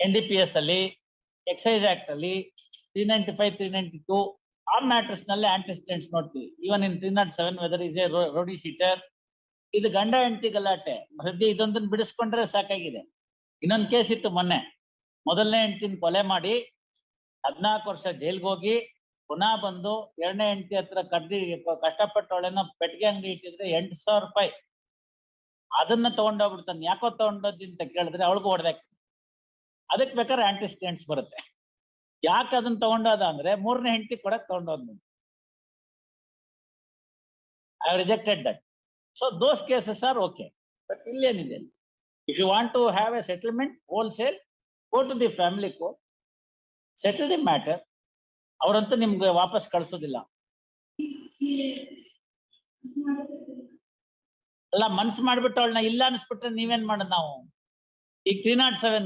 NDPS ಅಲ್ಲಿ, exercise act ಅಲ್ಲಿ 395, 392 ಆ ಮ್ಯಾಟರ್ಸ್ ನಲ್ಲಿ ಆಂಟಿಸಿಡೆಂಟ್ಸ್ ನೋಡ್ತೀವಿ. Even in 307 whether is a rowdy sheeter. ಇದು ಗಂಡ ಹೆಂಡತಿ ಗಲಾಟೆ. ಸದ್ಯ ಇದೊಂದನ್ನು ಬಿಡಿಸ್ಕೊಂಡ್ರೆ ಸಾಕಾಗಿದೆ. ಇನ್ನೊಂದು ಕೇಸ್ ಇತ್ತು ಮೊನ್ನೆ, ಮೊದಲನೇ ಹೆಂಡತಿನ ಕೊಲೆ ಮಾಡಿ 14 ವರ್ಷ ಜೈಲ್ಗೆ ಹೋಗಿ ಪುನಃ ಬಂದು ಎರಡನೇ ಹೆಂಡತಿ ಹತ್ರ ಕಷ್ಟಪಟ್ಟವಳೇನೋ ಪೆಟ್ಟಿಗೆ ಅಂಗಡಿ ಇಟ್ಟಿದ್ರೆ 8,000 ರೂಪಾಯಿ ಅದನ್ನ ತಗೊಂಡೋಗ್ಬಿಡ್ತಾನೆ. ಯಾಕೋ ತಗೊಂಡೋದಿ ಅಂತ ಕೇಳಿದ್ರೆ ಅವಳಿಗೂ ಹೊಡೆದಾಕ್ತಾನೆ. ಅದಕ್ಕೆ ಬೇಕಾದ್ರೆ ಆಂಟಿಸಿಡೆಂಟ್ಸ್ ಬರುತ್ತೆ. ಯಾಕೆ ಅದನ್ನ ತಗೊಂಡೋದ ಅಂದ್ರೆ ಮೂರನೇ ಹೆಂಡತಿ ಕೊಡಕ್ ತಗೊಂಡೋದ್. I rejected that. So those cases are okay. But ಇಲ್ಲೇನಿದೆ, if you want to have a settlement wholesale, go to the family court, settle the matter. ಅವರಂತೂ ನಿಮ್ಗೆ ವಾಪಸ್ ಕಳ್ಸೋದಿಲ್ಲ. ಅಲ್ಲ, ಮನ್ಸು ಮಾಡ್ಬಿಟ್ಟು ಅವಳನ್ನ ಇಲ್ಲ ಅನ್ಸ್ಬಿಟ್ರೆ ನೀವೇನ್ ಮಾಡೋದು ನಾವು? ಈಗ 307